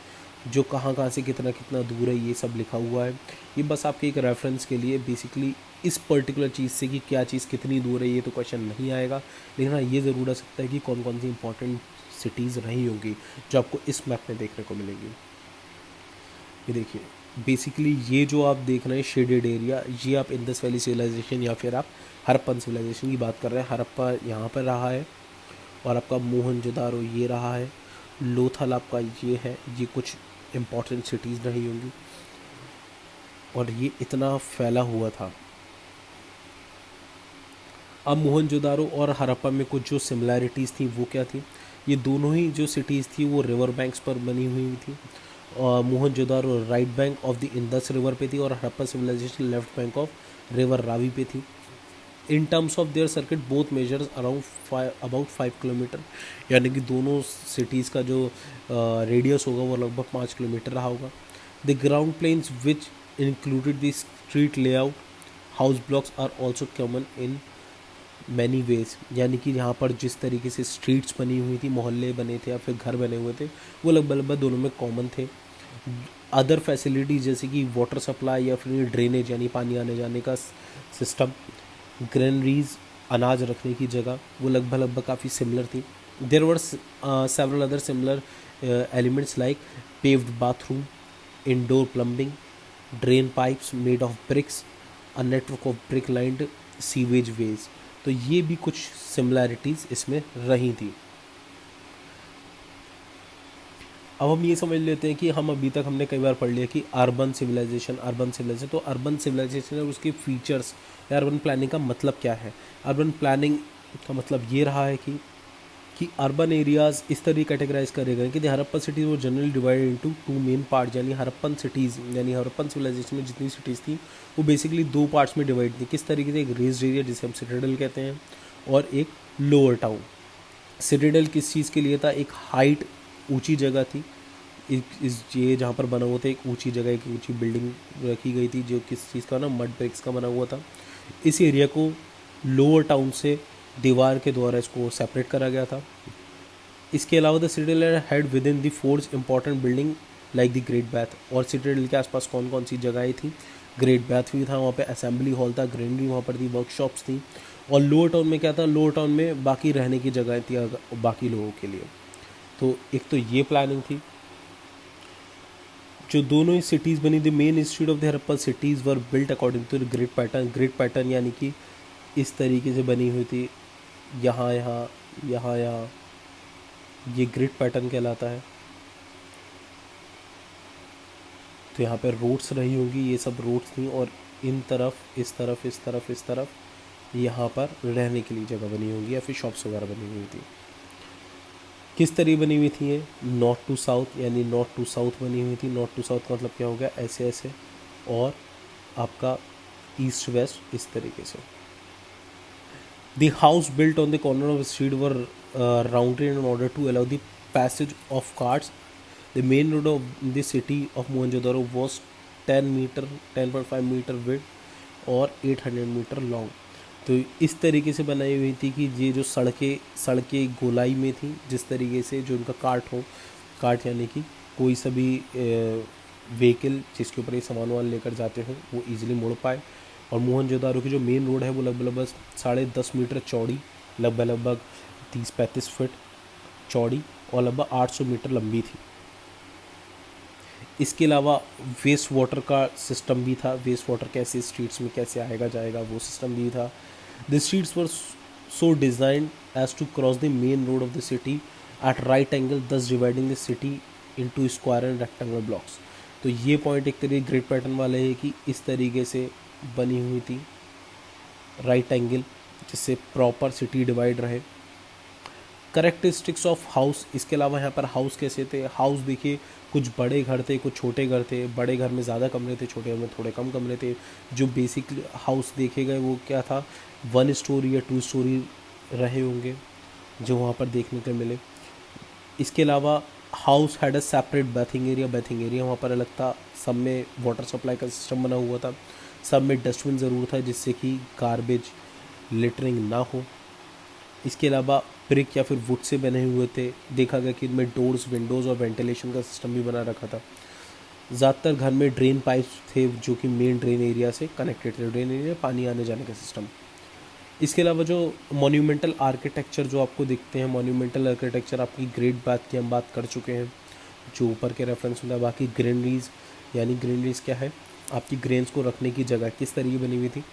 जो कहाँ कहाँ से कितना कितना दूर है ये सब लिखा हुआ है। ये बस आपके एक रेफरेंस के लिए, बेसिकली इस पर्टिकुलर चीज़ से कि क्या चीज़ कितनी दूर है ये तो क्वेश्चन नहीं आएगा, लेकिन हाँ ये ज़रूर आ सकता है कि कौन कौन सी इंपॉर्टेंट सिटीज़ रही होंगी जो आपको इस मैप में देखने को मिलेगी। ये देखिए बेसिकली ये जो आप देख रहे हैं शेडेड एरिया, ये आप इंडस वैली सिविलाइजेशन या फिर आप हड़प्पन सिविलाइजेशन की बात कर रहे हैं। हड़प्पा यहाँ पर रहा है और आपका मोहनजोदारो ये रहा है, लोथल आपका ये है। ये कुछ इम्पॉर्टेंट सिटीज़ रही होंगी और ये इतना फैला हुआ था। अब मोहनजोदारो और हड़प्पा में कुछ जो सिमिलैरिटीज़ थी वो क्या थी, ये दोनों ही जो सिटीज़ थी वो रिवर बैंक्स पर बनी हुई थी। और Mohenjodaro right bank of the Indus river पे थी और Harappa civilization left bank of river Ravi पे थी। In terms of their circuit both measures about 5 kilometre, यानी कि दोनों सिटीज़ का जो रेडियस होगा वो लगभग 5 किलोमीटर रहा होगा। The ground plans which included the street layout house blocks are also common in many ways, यानी कि यहाँ पर जिस तरीके से स्ट्रीट्स बनी हुई थी, मोहल्ले बने थे या फिर घर बने हुए थे, वो लगभग दोनों में कॉमन थे। अदर फैसिलिटीज़ जैसे कि वाटर सप्लाई या फिर ड्रेनेज यानी पानी आने जाने का सिस्टम, ग्रेनरीज अनाज रखने की जगह, वो लगभग काफ़ी सिमिलर थी। There were several other similar elements like paved bathroom, indoor plumbing, drain pipes made of bricks, a network of brick lined sewage ways. तो ये भी कुछ सिमिलैरिटीज़ इसमें रही थी। अब हम ये समझ लेते हैं कि हम अभी तक हमने कई बार पढ़ लिया कि अर्बन सिविलाइजेशन तो अर्बन सिविलाइजेशन और उसके फीचर्स या अर्बन प्लानिंग का मतलब क्या है। अर्बन प्लानिंग का मतलब ये रहा है कि अर्बन एरियाज़ इस तरह कैटेगराइज करे गए कि हड़प्पन सिटीज़ वो generally divided into 2 main part, यानी हड़प्पन सिटीज़ यानी हड़प्पन सिविलाइजेशन में जितनी सिटीज़ थी वो बेसिकली 2 पार्ट्स में डिवाइड थी। किस तरीके से, एक रेज्ड एरिया जिसे हम सिटाडेल कहते हैं और एक लोअर टाउन। सिटाडेल किस चीज़ के लिए था, एक हाइट ऊंची जगह थी, इस ये जहाँ पर बना हुआ था एक ऊंची जगह, एक ऊंची बिल्डिंग रखी गई थी जो किस चीज़ का ना, मड ब्रिक्स का बना हुआ था। इस एरिया को लोअर टाउन से दीवार के द्वारा इसको सेपरेट करा गया था। इसके अलावा the citadel had within the force important building like the great bath, और सिटाडेल के आसपास कौन कौन सी जगहें थी, ग्रेट बैथ भी था, वहाँ पे असेंबली हॉल था, ग्रेनरी वहाँ पर थी, वर्कशॉप्स थी। और लोअर टाउन में क्या था, लोअर टाउन में बाकी रहने की जगह थी बाकी लोगों के लिए। तो एक तो ये प्लानिंग थी। जो दोनों ही सिटीज़ बनी, the main institute of the Harappan cities were built according to the grid pattern. Grid pattern यानी कि इस तरीके से बनी हुई थी, यहाँ यहाँ यहाँ यहाँ, ये ग्रिड पैटर्न कहलाता है। तो यहाँ पे रोड्स रही होंगी, ये सब रोड्स थी और इन तरफ इस तरफ इस तरफ इस तरफ यहाँ पर रहने के लिए जगह बनी होंगी या फिर शॉप्स वगैरह बनी हुई थी। किस तरह बनी हुई थी ये, नॉर्थ टू साउथ, यानी नॉर्थ टू साउथ बनी हुई थी। नॉर्थ टू साउथ का मतलब क्या हो गया, ऐसे ऐसे, और आपका ईस्ट वेस्ट इस तरीके से। The house built on the corner of street were rounded in order to allow the passage of carts. The main road of the city of Mohenjodaro was 10.5 metre width और 800 मीटर लॉन्ग। तो इस तरीके से बनाई हुई थी कि ये जो सड़कें गोलाई में थी, जिस तरीके से जो उनका कार्ट यानी कि कोई सा भी व्हीकल जिसके ऊपर ये सामान वामान लेकर जाते हों वो इजीली मुड़ पाए। और मोहनजोदारो की जो मेन रोड है वो लगभग 10.5 मीटर चौड़ी, लगभग 30-35 फीट चौड़ी और लगभग 800 मीटर लंबी थी। इसके अलावा वेस्ट वाटर का सिस्टम भी था। वेस्ट वाटर कैसे स्ट्रीट्स में कैसे आएगा जाएगा वो सिस्टम भी था। The streets were so designed as to cross the main road of the city at right angle, thus dividing the city into square and rectangular blocks. तो ये पॉइंट एक तरीके ग्रिड पैटर्न वाले है कि इस तरीके से बनी हुई थी राइट एंगल, जिससे प्रॉपर सिटी डिवाइड रहे. करेक्टरिस्टिक्स ऑफ हाउस, इसके अलावा यहाँ पर हाउस कैसे थे. हाउस देखिए, कुछ बड़े घर थे, कुछ छोटे घर थे. बड़े घर में ज़्यादा कमरे थे, छोटे घर में थोड़े कम कमरे थे. जो बेसिक हाउस देखे गए वो क्या था, 1 स्टोरी या 2 स्टोरी रहे होंगे जो वहाँ पर देखने को मिले. इसके अलावा house had a separate bathing area वहाँ पर अलग था. सब में वाटर सप्लाई का सिस्टम बना हुआ था. सब में डस्टबिन ज़रूर था जिससे कि गार्बेज लिटरिंग ना हो. इसके अलावा ब्रिक या फिर वुड से बने हुए थे. देखा गया कि इनमें डोर्स, विंडोज़ और वेंटिलेशन का सिस्टम भी बना रखा था. ज़्यादातर घर में ड्रेन पाइप्स थे जो कि मेन ड्रेन एरिया से कनेक्टेड थे. ड्रेन एरिया पानी आने जाने का सिस्टम. इसके अलावा जो मोन्यूमेंटल आर्किटेक्चर जो आपको दिखते हैं, मोन्यूमेंटल आर्किटेक्चर आपकी ग्रेट बात की हम बात कर चुके हैं जो ऊपर के रेफरेंस होता है. बाकी ग्रेनरीज, यानी ग्रेनरीज क्या है, आपकी ग्रेन्स को रखने की जगह किस तरीके बनी हुई थी,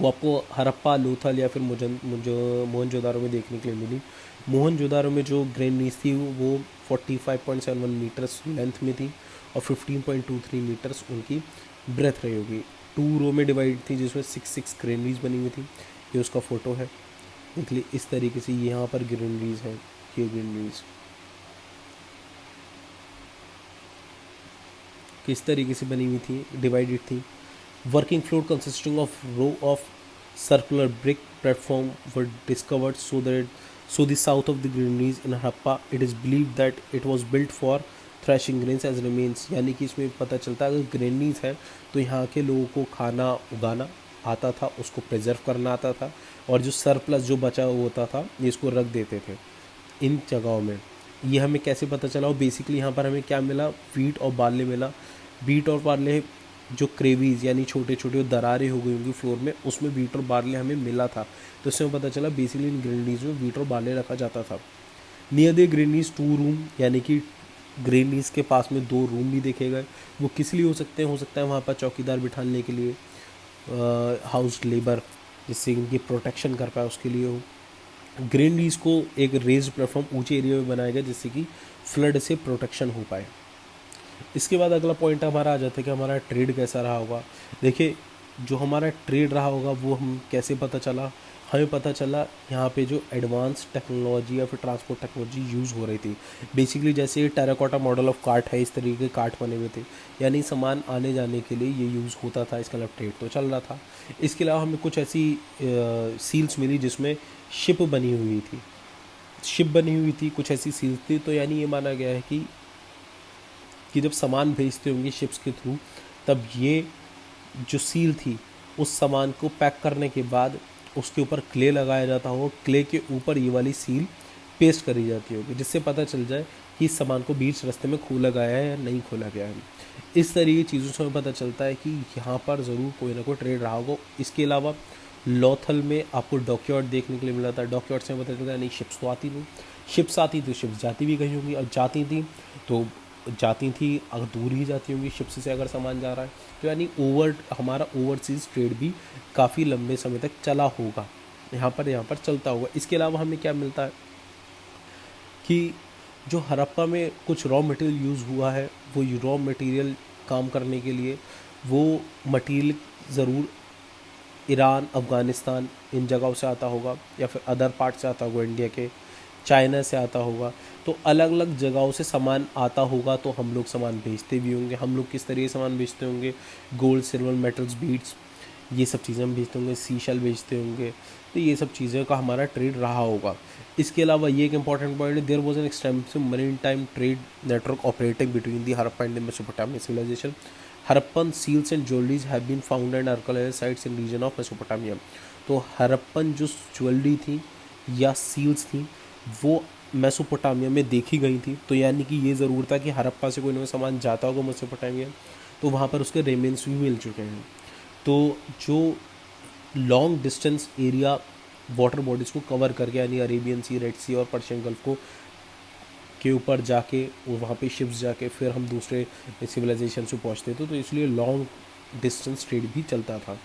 वो आपको हड़प्पा, लोथल या फिर मोहनजोदारो में देखने के लिए मिली. मोहनजोदारो में जो ग्रेनरीज थी वो 45.71 मीटर्स लेंथ में थी और 15.23 मीटर्स उनकी ब्रेथ रही होगी. 2 रो में डिवाइड थी जिसमें 6 ग्रेनरीज बनी हुई थी. ये उसका फ़ोटो है. इसलिए इस तरीके से यहाँ पर ग्रीनरीज हैं. ये ग्रीनरीज किस तरीके से बनी हुई थी, डिवाइडेड थी. Working floor consisting of row of circular brick platform were discovered so the south of the granaries in Harappa. It is believed that it was built for thrashing grains as remains. यानी कि इसमें पता चलता है अगर granaries है तो यहाँ के लोगों को खाना उगाना आता था, उसको प्रिजर्व करना आता था, और जो सरप्लस जो बचा हुआ होता था ये इसको रख देते थे इन जगहों में. ये हमें कैसे पता चला, और बेसिकली यहाँ पर हमें क्या मिला, वीट और बार्ले मिला. वीट और बार्ले जो क्रेवीज यानी छोटे छोटे दरारें हो गई होंगी फ्लोर में, उसमें वीट और बार्ले हमें मिला था. तो इससे पता चला बेसिकली इन ग्रेनरीज में वीट और बार्ले रखा जाता था. नियर द ग्रेनरीज 2 रूम, यानी कि ग्रेनरीज के पास में 2 रूम भी देखे गए. वो किस लिए हो सकते हैं, वहाँ पर चौकीदार बिठाने के लिए, हाउस लेबर जिससे इनकी प्रोटेक्शन कर पाए उसके लिए हो. ग्रेनरीज को एक रेज्ड प्लेटफॉर्म ऊंचे एरिया में बनाया गया जिससे कि फ्लड से प्रोटेक्शन हो पाए. इसके बाद अगला पॉइंट हमारा आ जाता है कि हमारा ट्रेड कैसा रहा होगा. देखिए, जो हमारा ट्रेड रहा होगा वो हम कैसे पता चला, हमें पता चला यहाँ पे जो एडवांस टेक्नोलॉजी या फिर ट्रांसपोर्ट टेक्नोलॉजी यूज़ हो रही थी. बेसिकली जैसे ये टेराकोटा मॉडल ऑफ कार्ट है, इस तरीके के कार्ट बने हुए थे, यानी सामान आने जाने के लिए ये यूज़ होता था. इसका ट्रेड तो चल रहा था. इसके अलावा हमें कुछ ऐसी सील्स मिली जिसमें शिप बनी हुई थी. कुछ ऐसी सील्स थी. तो यानी ये माना गया है कि जब सामान भेजते होंगे शिप्स के थ्रू, तब ये जो सील थी उस सामान को पैक करने के बाद उसके ऊपर क्ले लगाया जाता होगा. क्ले के ऊपर ये वाली सील पेस्ट करी जाती होगी जिससे पता चल जाए कि इस सामान को बीच रास्ते में खोला गया है या नहीं खोला गया है. इस तरीके की चीज़ों से हमें पता चलता है कि यहाँ पर ज़रूर कोई ना कोई ट्रेड रहा होगा. इसके अलावा लॉथल में आपको डॉकयार्ड देखने के लिए मिला था. डॉकयार्ड से पता चलता है नहीं, शिप्स तो आती नहीं. शिप्स आती तो शिप्स जाती भी कहीं होंगी, और जाती थी अगर दूर ही जाती होंगी शिप्स से अगर सामान जा रहा है. तो यानी हमारा ओवरसीज़ ट्रेड भी काफ़ी लंबे समय तक चला होगा, यहाँ पर चलता होगा. इसके अलावा हमें क्या मिलता है कि जो हड़प्पा में कुछ रॉ मटेरियल यूज़ हुआ है, वो रॉ मटेरियल काम करने के लिए वो मटेरियल ज़रूर ईरान, अफ़गानिस्तान इन जगहों से आता होगा, या फिर अदर पार्ट से आता होगा इंडिया के, चाइना से आता होगा. तो अलग अलग जगहों से सामान आता होगा. तो हम लोग सामान बेचते भी होंगे. हम लोग किस तरीके से सामान बेचते होंगे, गोल्ड, सिल्वर, मेटल्स, बीड्स, ये सब चीज़ें हम बेचते होंगे. सीशल बेचते होंगे. तो ये सब चीज़ें का हमारा ट्रेड रहा होगा. इसके अलावा ये एक इंपॉर्टेंट पॉइंट है, there was an extensive maritime trade network operating between the Harappa and the Mesopotamian civilization. Harappan seals and jewelleries have been found and archaeological sites in region of Mesopotamia. तो हड़प्पन जो jewellery थी या seals थी वो Mesopotamia में देखी गई थी. तो यानी कि ये ज़रूर था कि हड़प्पा से कोई ना कोई सामान जाता होगा मेसोपोटामिया, तो वहाँ पर उसके रेमेन्स भी मिल चुके हैं. तो जो long distance area water bodies को कवर करके, यानी अरेबियन सी, रेड सी और पर्शियन गल्फ को के ऊपर जाके वहाँ पे शिप्स जाके फिर हम दूसरे सिविलाइजेशन से पहुँचते थे. तो इसलिए लॉन्ग डिस्टेंस ट्रेड भी चलता था.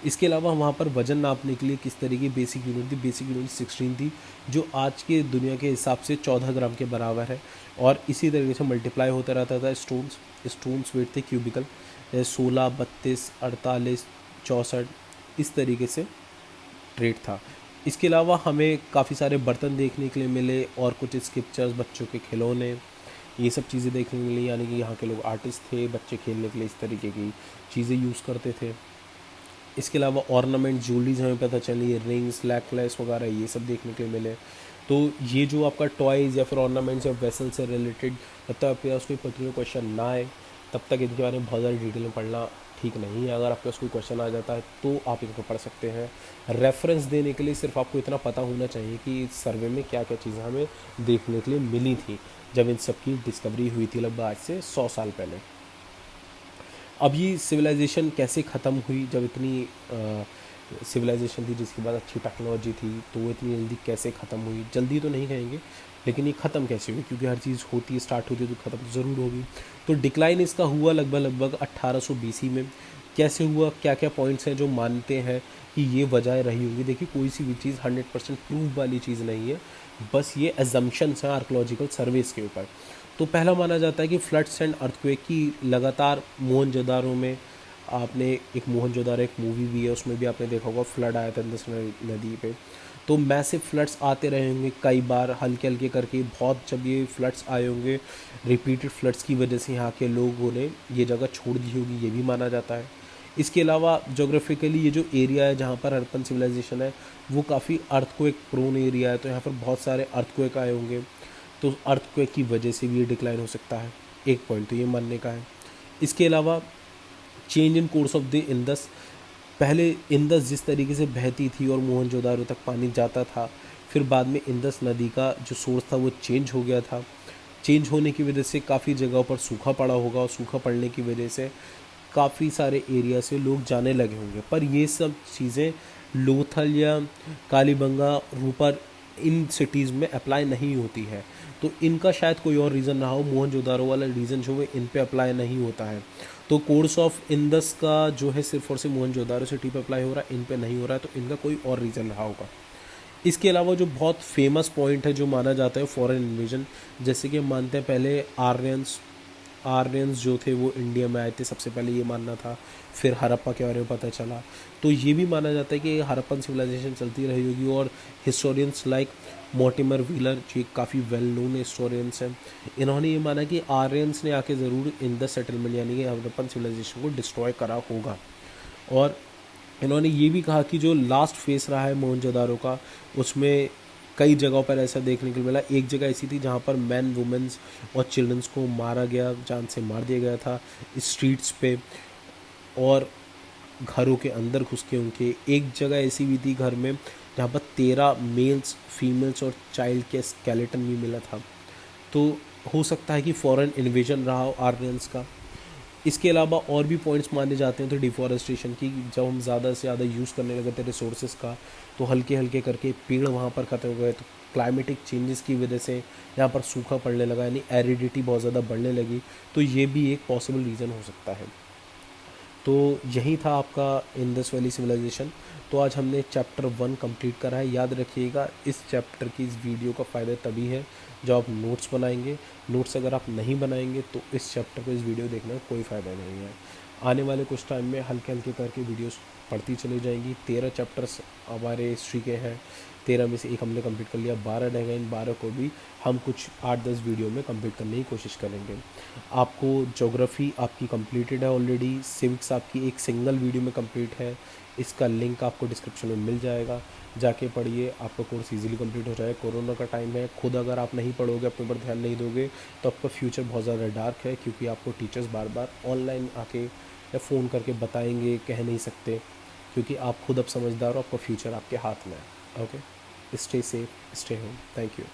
इसके अलावा वहाँ पर वजन नापने के लिए किस तरीके की बेसिक यूनिट थी, बेसिक यूनिट 16 थी, जो आज के दुनिया के हिसाब से 14 ग्राम के बराबर है। और इसी तरीके से मल्टीप्लाई होता रहता था स्टोन्स वेट थे क्यूबिकल, 16, 32, 48, 64, इस तरीके से ट्रेड था। इसके अलावा हमें काफ़ी सारे बर्तन देखने के लिए मिले और कुछ स्क्रिप्चर्स, बच्चों के खिलौने, ये सब चीज़ें देखने को मिली। यानी कि यहाँ के लोग आर्टिस्ट थे, बच्चे खेलने के लिए इस तरीके की चीज़ें यूज़ करते थे। इसके अलावा ऑर्नामेंट, ज्वेलरीज हमें पता चली, रिंग्स, नेकलेस वगैरह ये सब देखने के लिए मिले। तो ये जो आपका टॉयज़ या फिर ऑर्नामेंट्स या वेसल से रिलेटेड जब तक आपके पास कोई पर्टिकुलर क्वेश्चन ना आए तब तक इनके बारे में बहुत ज़्यादा डिटेल में पढ़ना ठीक नहीं है। अगर आपके पास कोई क्वेश्चन आ जाता है तो आप इनको पढ़ सकते हैं। रेफरेंस देने के लिए सिर्फ आपको इतना पता होना चाहिए कि इस सर्वे में क्या क्या चीज़ें हमें देखने के लिए मिली थी जब इन सब की डिस्कवरी हुई थी लगभग आज से 100 साल पहले। अब ये सिविलाइजेशन कैसे ख़त्म हुई, जब इतनी सिविलाइजेशन थी जिसके बाद अच्छी टेक्नोलॉजी थी, तो वो इतनी जल्दी कैसे ख़त्म हुई? जल्दी तो नहीं कहेंगे, लेकिन ये ख़त्म कैसे हुई, क्योंकि हर चीज़ होती है, स्टार्ट होती है तो ख़त्म तो ज़रूर होगी। तो डिक्लाइन इसका हुआ लगभग 1800 BC में। कैसे हुआ, क्या क्या पॉइंट्स हैं जो मानते हैं कि ये वजह रही होगी? देखिए, कोई सी भी चीज़ 100% प्रूफ वाली चीज़ नहीं है, बस ये एजम्पशंस हैं आर्कोलॉजिकल सर्वेस के ऊपर। तो पहला माना जाता है कि फ्लड्स एंड अर्थक्वेक की लगातार मोहनजोदारो में, आपने एक मोहनजोदारो एक मूवी भी है, उसमें भी आपने देखा होगा फ्लड आया था इंदस नदी पे। तो मैसिव फ्लड्स आते रहे होंगे कई बार, हल्के हल्के करके बहुत। जब ये फ्लड्स आए होंगे, रिपीटेड फ्लड्स की वजह से यहाँ के लोगों ने ये जगह छोड़ दी होगी, ये भी माना जाता है। इसके अलावा जोग्राफिकली ये जो एरिया है जहाँ पर हड़प्पन सिविलाइजेशन है वो काफ़ी अर्थक्वेक प्रोन एरिया है, तो यहाँ पर बहुत सारे अर्थक्वेक आए होंगे, तो अर्थक्वेक की वजह से भी ये डिक्लाइन हो सकता है। एक पॉइंट तो ये मानने का है। इसके अलावा change in course of the Indus, पहले इंदस जिस तरीके से बहती थी और मोहनजोदारो तक पानी जाता था, फिर बाद में इंदस नदी का जो सोर्स था वो चेंज हो गया था। चेंज होने की वजह से काफ़ी जगहों पर सूखा पड़ा होगा, और सूखा पड़ने की वजह से काफ़ी सारे एरिया से लोग जाने लगे होंगे। पर ये सब चीज़ें लोथल या कालीबंगा, रूपर, इन सिटीज़ में अप्लाई नहीं होती है। तो इनका शायद कोई और रीज़न ना हो, मोहनजोदारो वाला रीज़न जो है इन पे अप्लाई नहीं होता है। तो कोर्स ऑफ इंदस का जो है सिर्फ और सिर्फ मोहनजोदारो सिटी पे अप्लाई हो रहा है, इन पे नहीं हो रहा है, तो इनका कोई और रीज़न रहा होगा। इसके अलावा जो बहुत फेमस पॉइंट है जो माना जाता है फॉरेन इन्वेजन, जैसे कि हम मानते हैं पहले आर्यंस जो थे वो इंडिया में आए थे, सबसे पहले ये मानना था। फिर हड़प्पा के बारे में पता चला, तो ये भी माना जाता है कि हड़प्पन सिविलाइजेशन चलती रही होगी। और हिस्टोरियंस लाइक मोर्टिमर व्हीलर, जो काफ़ी वेल नोन हिस्टोरियंस हैं, इन्होंने ये माना कि आर्यंस ने आके ज़रूर इन द सेटलमेंट यानी कि हड़प्पन सिविलाइजेशन को डिस्ट्रॉय करा होगा। और इन्होंने ये भी कहा कि जो लास्ट फेस रहा है मोहनजोदारो का, उसमें कई जगहों पर ऐसा देखने को मिला। एक जगह ऐसी थी जहाँ पर मैन, वुमेन्स और चिल्ड्रंस को मारा गया, जान से मार दिया गया था स्ट्रीट्स पे और घरों के अंदर घुस के उनके। एक जगह ऐसी भी थी घर में जहाँ पर 13 मेल्स, फीमेल्स और चाइल्ड के स्केलेटन भी मिला था। तो हो सकता है कि फॉरेन इन्वेजन रहा हो आर्यंस का। इसके अलावा और भी पॉइंट्स माने जाते हैं, तो डिफॉरेस्टेशन की, जब हम ज़्यादा से ज़्यादा यूज़ करने लगे थे रिसोर्सेज का, तो हल्के हल्के करके पेड़ वहाँ पर खत्म हो गए। तो क्लाइमेटिक चेंजेस की वजह से यहाँ पर सूखा पड़ने लगा, यानी एरिडिटी बहुत ज़्यादा बढ़ने लगी। तो ये भी एक पॉसिबल रीज़न हो सकता है। तो यही था आपका इंडस वैली सिविलाइजेशन। तो आज हमने चैप्टर 1 कंप्लीट करा है। याद रखिएगा, इस चैप्टर की, इस वीडियो का फ़ायदा तभी है जब आप नोट्स बनाएंगे। नोट्स अगर आप नहीं बनाएंगे तो इस चैप्टर को, इस वीडियो देखने का कोई फ़ायदा नहीं है। आने वाले कुछ टाइम में हल्के हल्के करके वीडियोस पढ़ती चली जाएंगी। 13 चैप्टर्स हमारे हिस्ट्री के हैं, 13 में से एक हमने कंप्लीट कर लिया, 12 रहेगा। इन 12 को भी हम कुछ 8-10 वीडियो में कंप्लीट करने की कोशिश करेंगे। आपको ज्योग्राफी आपकी कंप्लीटेड है ऑलरेडी, सिविक्स आपकी एक सिंगल वीडियो में कंप्लीट है। इसका लिंक आपको डिस्क्रिप्शन में मिल जाएगा, जाके पढ़िए, आपका कोर्स इजीली कंप्लीट हो जाएगा। कोरोना का टाइम है, खुद अगर आप नहीं पढ़ोगे, अपने ऊपर ध्यान नहीं दोगे, तो आपका फ्यूचर बहुत ज़्यादा डार्क है, क्योंकि आपको टीचर्स बार बार ऑनलाइन आके या फ़ोन करके बताएंगे, कह नहीं सकते, क्योंकि आप खुद अब समझदार हो, आपका फ्यूचर आपके हाथ में है। Okay, stay safe, stay home. Thank you.